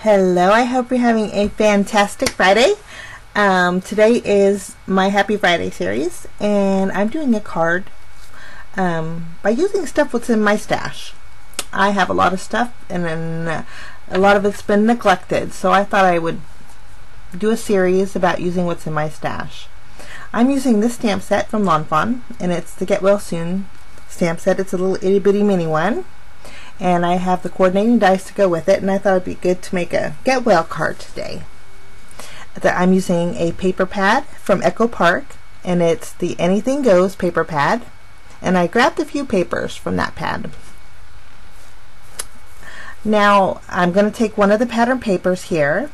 Hello, I hope you're having a fantastic Friday. Today is my Happy Friday series, and I'm doing a card by using stuff what's in my stash. I have a lot of stuff, and then a lot of it's been neglected, so I thought I would do a series about using what's in my stash. I'm using this stamp set from Lawn Fawn, and it's the Get Well Soon stamp set. It's a little itty bitty mini one. And I have the coordinating dies to go with it, and I thought it'd be good to make a Get Well card today. I'm using a paper pad from Echo Park, and it's the Anything Goes paper pad, and I grabbed a few papers from that pad. Now I'm going to take one of the pattern papers here,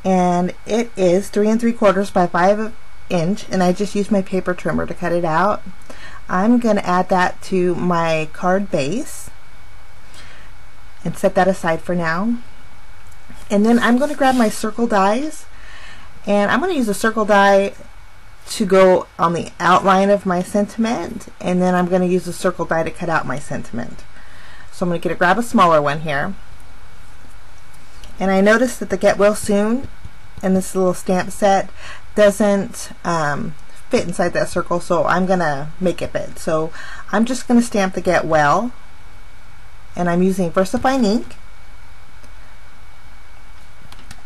and it is 3 3/4 by 5 inch, and I just used my paper trimmer to cut it out. I'm going to add that to my card base and set that aside for now. And then I'm going to grab my circle dies, and I'm going to use a circle die to go on the outline of my sentiment, and then I'm going to use a circle die to cut out my sentiment. So I'm going to grab a smaller one here, and I noticed that the Get Well Soon and this little stamp set doesn't fit inside that circle, so I'm going to make it fit. So I'm just going to stamp the Get Well, and I'm using VersaFine ink,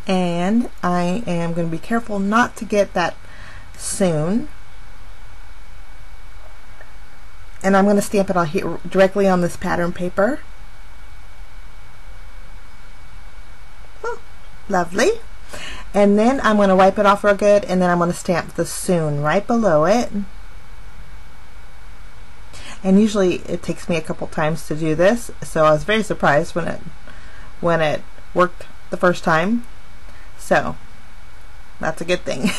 and I am going to be careful not to get that soon, and I'm going to stamp it here directly on this pattern paper. Oh, lovely. And then I'm going to wipe it off real good, and then I'm going to stamp the Soon right below it. And usually it takes me a couple times to do this, so I was very surprised when it worked the first time. So that's a good thing.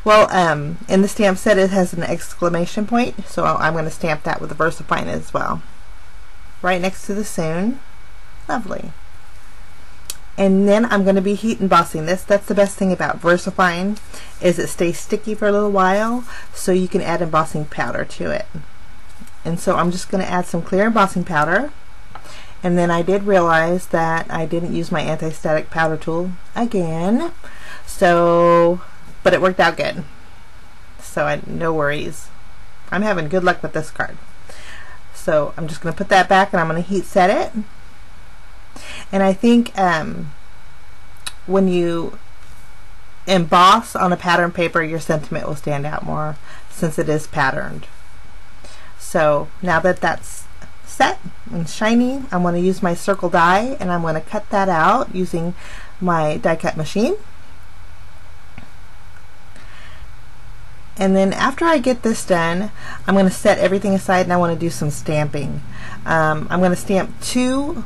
Well, in the stamp set it has an exclamation point, so I'm going to stamp that with the VersaFine as well, right next to the Soon. Lovely. And then I'm going to be heat embossing this. That's the best thing about VersaFine, is it stays sticky for a little while, so you can add embossing powder to it. And so I'm just going to add some clear embossing powder, and then I did realize that I didn't use my anti-static powder tool again, so but it worked out good, so no worries. I'm having good luck with this card. So I'm just going to put that back, and I'm going to heat set it. And I think when you emboss on a pattern paper, your sentiment will stand out more since it is patterned. So now that that's set and shiny, I'm going to use my circle die, and I'm going to cut that out using my die cut machine. And then after I get this done, I'm going to set everything aside, and I want to do some stamping. I'm going to stamp 2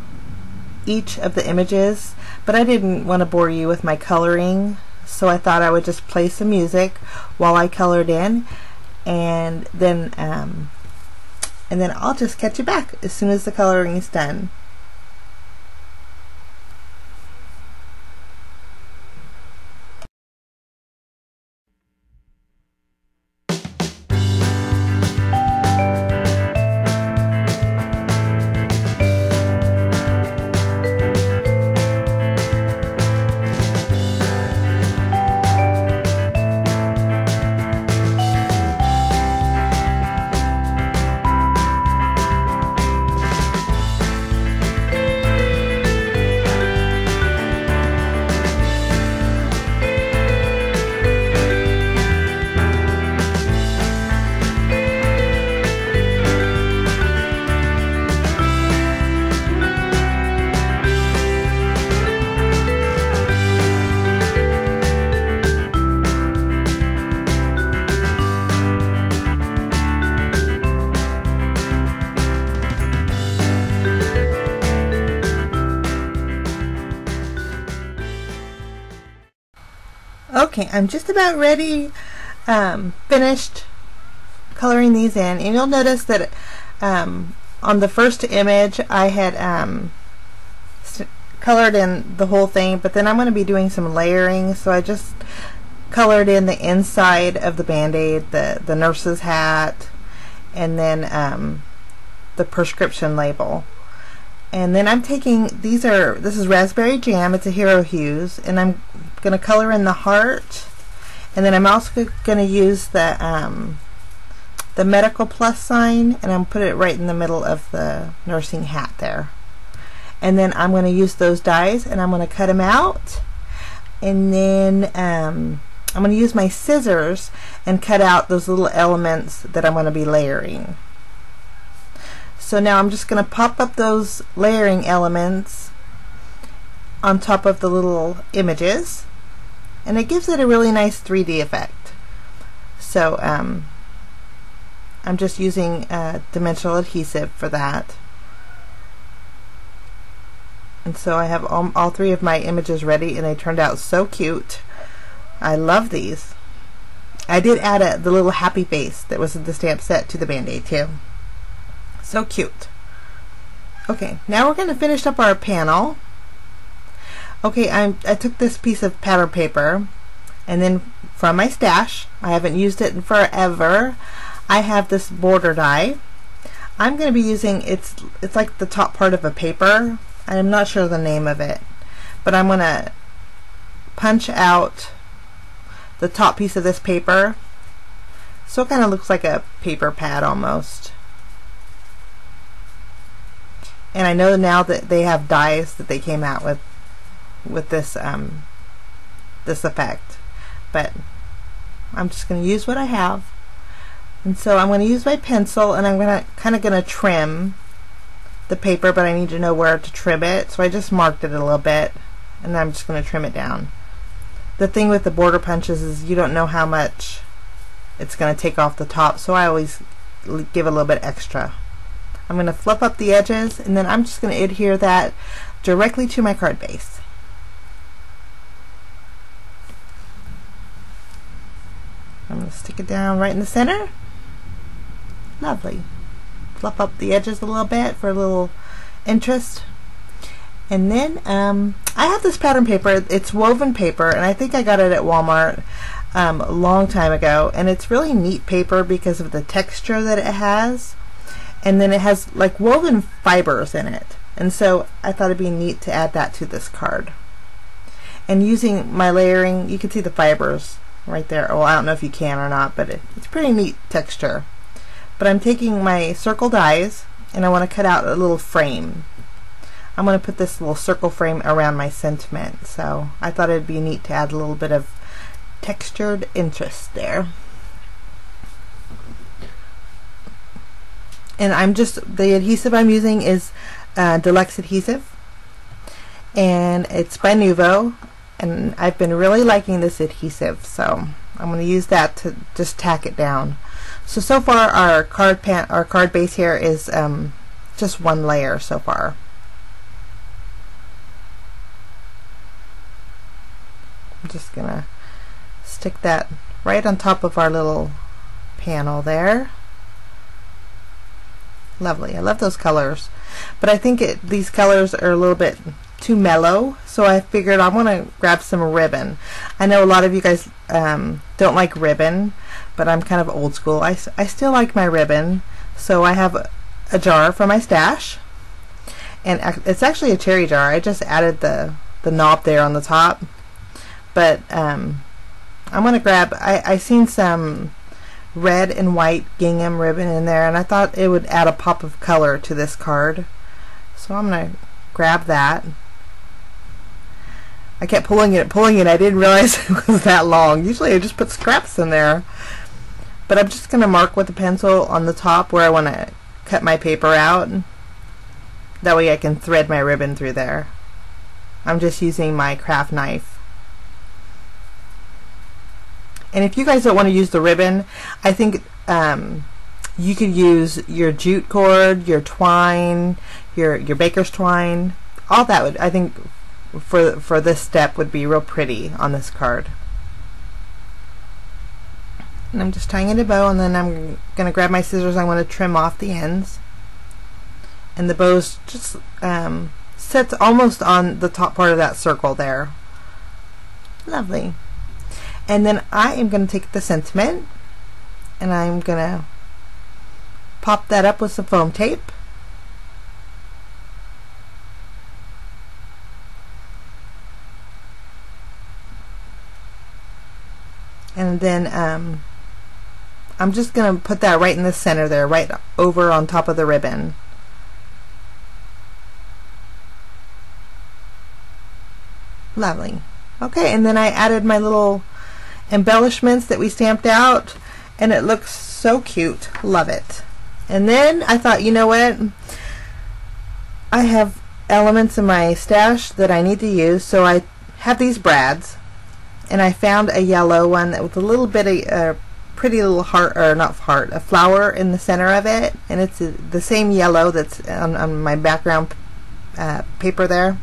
each of the images, but I didn't want to bore you with my coloring, so I thought I would just play some music while I colored in, and then I'll just catch you back as soon as the coloring is done. Okay, I'm just about ready, finished coloring these in, and you'll notice that on the first image I had colored in the whole thing, but then I'm going to be doing some layering, so I just colored in the inside of the band-aid, the nurse's hat, and then the prescription label. And then I'm taking, this is raspberry jam, it's a Hero Hues, and I'm going to color in the heart, and then I'm also going to use the medical plus sign, and I'm put it right in the middle of the nursing hat there. And then I'm going to use those dies, and I'm going to cut them out, and then I'm going to use my scissors and cut out those little elements that I'm going to be layering. So now I'm just going to pop up those layering elements on top of the little images, and it gives it a really nice 3D effect. So I'm just using dimensional adhesive for that. And so I have all three of my images ready, and they turned out so cute. I love these. I did add the little happy face that was in the stamp set to the Band-Aid too. So cute. Okay, now we're going to finish up our panel. Okay, I took this piece of pattern paper, and then from my stash, I haven't used it in forever, I have this border die. I'm going to be using, it's like the top part of a paper. I'm not sure the name of it, but I'm going to punch out the top piece of this paper so it kind of looks like a paper pad almost. And I know now that they have dies that they came out with this this effect, but I'm just going to use what I have. And so I'm going to use my pencil, and I'm kind of trim the paper, but I need to know where to trim it, so I just marked it a little bit, and I'm just going to trim it down. The thing with the border punches is you don't know how much it's going to take off the top, so I always give a little bit extra. I'm going to flip up the edges, and then I'm just going to adhere that directly to my card base. I'm going to stick it down right in the center. Lovely. Fluff up the edges a little bit for a little interest. And then I have this pattern paper. It's woven paper, and I think I got it at Walmart a long time ago, and it's really neat paper because of the texture that it has. And then it has like woven fibers in it, and so I thought it'd be neat to add that to this card. And using my layering, you can see the fibers right there. Well, I don't know if you can or not, but it's pretty neat texture. But I'm taking my circle dies, and I want to cut out a little frame. I'm going to put this little circle frame around my sentiment, so I thought it'd be neat to add a little bit of textured interest there. And the adhesive I'm using is Deluxe Adhesive, and it's by Nuvo, and I've been really liking this adhesive, so I'm going to use that to just tack it down. So far our card base here is just one layer so far. I'm just going to stick that right on top of our little panel there. Lovely. I love those colors, but I think these colors are a little bit too mellow, so I figured I want to grab some ribbon. I know a lot of you guys don't like ribbon, but I'm kind of old school. I still like my ribbon, so I have a jar for my stash, and it's actually a cherry jar. I just added the knob there on the top, but I'm going to grab, I seen some red and white gingham ribbon in there, and I thought it would add a pop of color to this card, so I'm going to grab that. I kept pulling it, I didn't realize it was that long. Usually I just put scraps in there, but I'm just going to mark with a pencil on the top where I want to cut my paper out. That way I can thread my ribbon through there. I'm just using my craft knife. And if you guys don't want to use the ribbon, I think you could use your jute cord, your twine, your baker's twine. All that would, I think, for this step would be real pretty on this card. And I'm just tying it a bow, and then I'm going to grab my scissors. I'm going to trim off the ends. And the bow's just sits almost on the top part of that circle there. Lovely. And then I am going to take the sentiment, and I'm going to pop that up with some foam tape. And then I'm just going to put that right in the center there, right over on top of the ribbon. Lovely. Okay, and then I added my little embellishments that we stamped out, and it looks so cute. Love it. And then I thought, you know what? I have elements in my stash that I need to use, so I have these brads, and I found a yellow one with a little bit of pretty little heart, or not heart, a flower in the center of it, and it's the same yellow that's on my background paper there.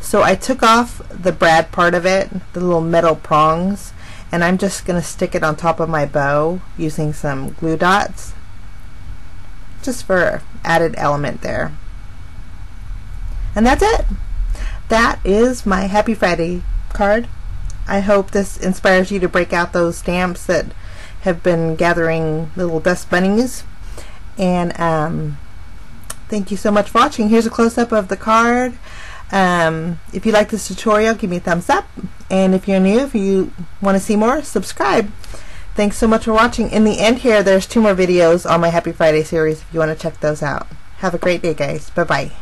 So I took off the brad part of it, the little metal prongs, and I'm just going to stick it on top of my bow using some glue dots, just for added element there. And that's it. That is my Happy Friday card. I hope this inspires you to break out those stamps that have been gathering little dust bunnies. And thank you so much for watching. Here's a close-up of the card. If you like this tutorial, give me a thumbs up. And if you're new, if you want to see more, subscribe. Thanks so much for watching. In the end here, there's 2 more videos on my Happy Friday series if you want to check those out. Have a great day, guys. Bye-bye.